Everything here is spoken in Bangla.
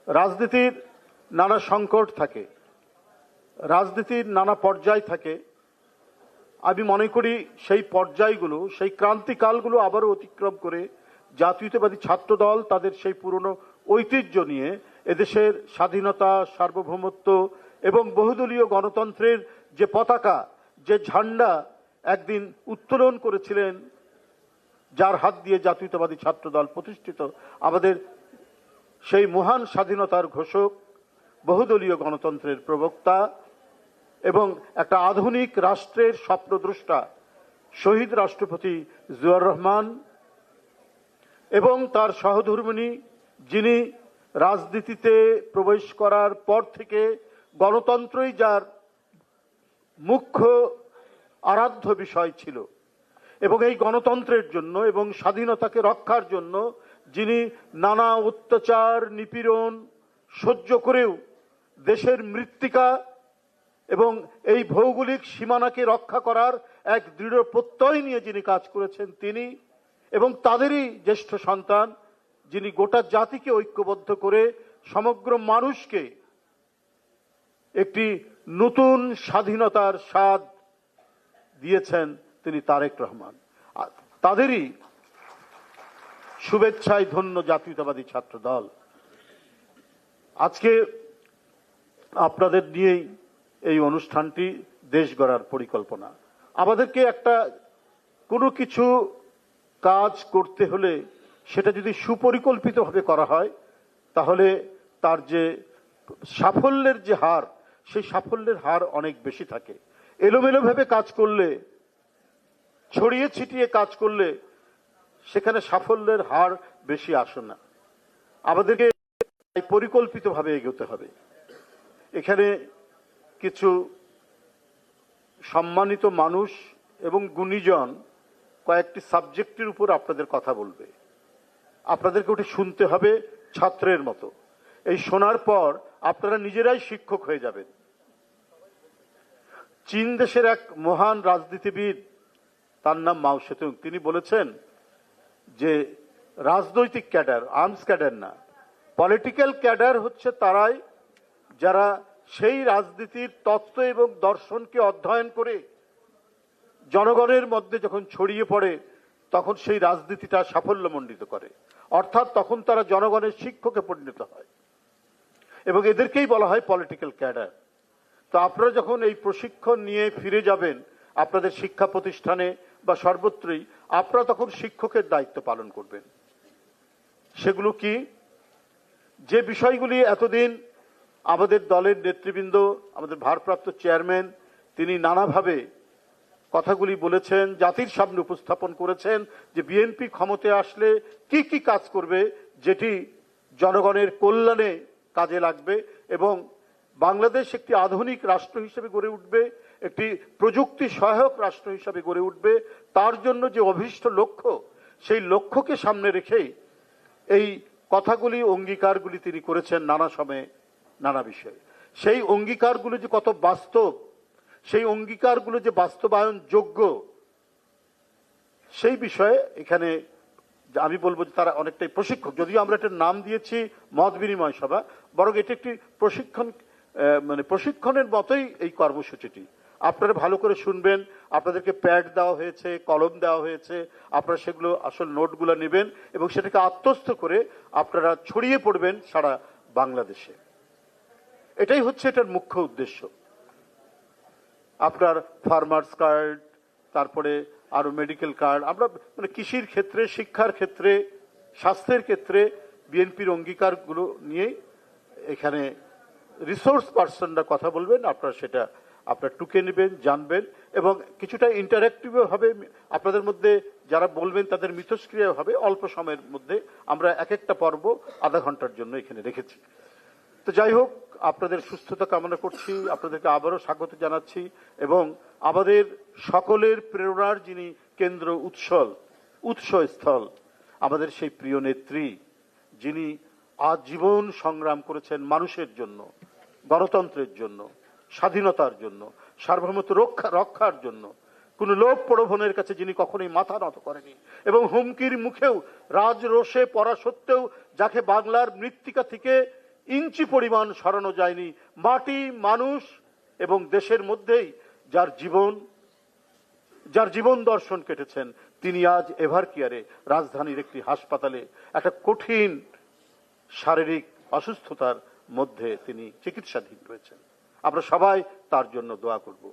রাজনীতির নানা সংকট থাকে, রাজনীতির নানা পর্যায় থাকে। আমি মনে করি সেই পর্যায়গুলো, সেই ক্রান্তিকালগুলো আবারও অতিক্রম করে জাতীয়তাবাদী ছাত্রদল তাদের সেই পুরনো ঐতিহ্য নিয়ে এদেশের স্বাধীনতা, সার্বভৌমত্ব এবং বহুদলীয় গণতন্ত্রের যে পতাকা, যে ঝান্ডা একদিন উত্তোলন করেছিলেন, যার হাত দিয়ে জাতীয়তাবাদী ছাত্রদল প্রতিষ্ঠিত, আমাদের সেই মহান স্বাধীনতার ঘোষক, বহুদলীয় গণতন্ত্রের প্রবক্তা এবং একটা আধুনিক রাষ্ট্রের স্বপ্নদ্রষ্টা শহীদ রাষ্ট্রপতি জিয়াউর রহমান এবং তার সহধর্মিণী, যিনি রাজনীতিতে প্রবেশ করার পর থেকে গণতন্ত্রই যার মুখ্য আরাধ্য বিষয় ছিল এবং এই গণতন্ত্রের জন্য এবং স্বাধীনতাকে রক্ষার জন্য যিনি নানা অত্যাচার, নিপীড়ন সহ্য করেও দেশের মৃত্তিকা এবং এই ভৌগোলিক সীমানাকে রক্ষা করার এক দৃঢ় প্রত্যয় নিয়ে যিনি কাজ করেছেন, তিনি এবং তাদেরই জ্যেষ্ঠ সন্তান, যিনি গোটা জাতিকে ঐক্যবদ্ধ করে সমগ্র মানুষকে একটি নতুন স্বাধীনতার স্বাদ দিয়েছেন, তিনি তারেক রহমান। তাদেরই শুভেচ্ছায় ধন্য জাতীয়তাবাদী ছাত্র দল। আজকে আপনাদের নিয়েই এই অনুষ্ঠানটি, দেশ গড়ার পরিকল্পনা। আমাদেরকে একটা কোনো কিছু কাজ করতে হলে সেটা যদি সুপরিকল্পিতভাবে করা হয়, তাহলে তার যে সাফল্যের যে হার, সেই সাফল্যের হার অনেক বেশি থাকে। এলোমেলোভাবে কাজ করলে, ছড়িয়ে ছিটিয়ে কাজ করলে সেখানে সাফল্যের হার বেশি আসে না। আমাদেরকে পরিকল্পিতভাবে এগোতে হবে। এখানে কিছু সম্মানিত মানুষ এবং গুণীজন কয়েকটি সাবজেক্টের উপর আপনাদের কথা বলবে। আপনাদেরকে ওটা শুনতে হবে ছাত্রের মতো। এই শোনার পর আপনারা নিজেরাই শিক্ষক হয়ে যাবেন। চীন দেশের এক মহান রাজনীতিবিদ, তার নাম মাও সেতুং, তিনি বলেছেন যে রাজনৈতিক ক্যাডার, আর্মস ক্যাডার না, পলিটিক্যাল ক্যাডার হচ্ছে তারাই যারা সেই রাজনীতির তত্ত্ব এবং দর্শনকে অধ্যয়ন করে জনগণের মধ্যে যখন ছড়িয়ে পড়ে তখন সেই রাজনীতিটা সাফল্যমণ্ডিত করে, অর্থাৎ তখন তারা জনগণের শিক্ষকে পরিণত হয় এবং এদেরকেই বলা হয় পলিটিক্যাল ক্যাডার। তো আপনারা যখন এই প্রশিক্ষণ নিয়ে ফিরে যাবেন আপনাদের শিক্ষা প্রতিষ্ঠানে বা সর্বত্রই, আপনারা তখন শিক্ষকের দায়িত্ব পালন করবেন। সেগুলো কি? যে বিষয়গুলি এতদিন আমাদের দলের নেতৃবৃন্দ, আমাদের ভারপ্রাপ্ত চেয়ারম্যান, তিনি নানাভাবে কথাগুলি বলেছেন, জাতির সামনে উপস্থাপন করেছেন যে বিএনপি ক্ষমতায় আসলে কি কি কাজ করবে, যেটি জনগণের কল্যাণে কাজে লাগবে এবং বাংলাদেশ একটি আধুনিক রাষ্ট্র হিসেবে গড়ে উঠবে, একটি প্রযুক্তি সহায়ক রাষ্ট্র হিসেবে গড়ে উঠবে। তার জন্য যে অভীষ্ট লক্ষ্য, সেই লক্ষ্যকে সামনে রেখেই এই কথাগুলি, অঙ্গীকারগুলি তিনি করেছেন নানা সময়ে, নানা বিষয়ে। সেই অঙ্গীকারগুলো যে কত বাস্তব, সেই অঙ্গীকারগুলো যে বাস্তবায়ন যোগ্য, সেই বিষয়ে এখানে আমি বলবো যে তারা অনেকটাই প্রশিক্ষক। যদিও আমরা একটা নাম দিয়েছি মত বিনিময় সভা, বরং এটি একটি প্রশিক্ষণের মতোই এই কর্মসূচিটি। আপনারা ভালো করে শুনবেন, আপনাদেরকে প্যাড দেওয়া হয়েছে, কলম দেওয়া হয়েছে, আপনারা সেগুলো আসল নোটগুলো নেবেন এবং সেটাকে আত্মস্থ করে আপনারা ছড়িয়ে পড়বেন সারা বাংলাদেশে। এটাই হচ্ছে এটার মুখ্য উদ্দেশ্য। আপনার ফার্মার্স কার্ড, তারপরে আরো মেডিকেল কার্ড, আমরা কৃষির ক্ষেত্রে, শিক্ষার ক্ষেত্রে, স্বাস্থ্যের ক্ষেত্রে বিএনপির অঙ্গীকারগুলো নিয়ে এখানে রিসোর্স পার্সনরা কথা বলবেন। আপনারা সেটা আপনারা টুকে নেবেন, জানবেন এবং কিছুটা ইন্টারেক্টিভ হবে। আপনাদের মধ্যে যারা বলবেন তাদের মিথস্ক্রিয়া হবে। অল্প সময়ের মধ্যে আমরা এক একটা পর্ব আধা ঘন্টার জন্য এখানে রেখেছি। তো যাই হোক, আপনাদের সুস্থতা কামনা করছি, আপনাদেরকে আবারও স্বাগত জানাচ্ছি এবং আমাদের সকলের প্রেরণার যিনি কেন্দ্র, উৎসস্থল, আমাদের সেই প্রিয় নেত্রী, যিনি আজীবন সংগ্রাম করেছেন মানুষের জন্য, গণতন্ত্রের জন্য, স্বাধীনতার জন্য, সার্বভৌমত্ব রক্ষার জন্য, কোন লোভ প্রলোভনের কাছে যিনি কখনোই মাথা নত করেনি এবং হুমকির মুখেও রাজরোষে পড়া সত্ত্বেও যাকে বাংলার মৃত্তিকা থেকে ইঞ্চি পরিমাণ সরানো যায়নি। মাটি, মানুষ এবং দেশের মধ্যেই যার জীবন দর্শন কেটেছেন, তিনি আজ এভারকেয়ারে, রাজধানীর একটি হাসপাতালে একটা কঠিন শারীরিক অসুস্থতার মধ্যে তিনি চিকিৎসাধীন রয়েছেন। আমরা সবাই তার জন্য দোয়া করব।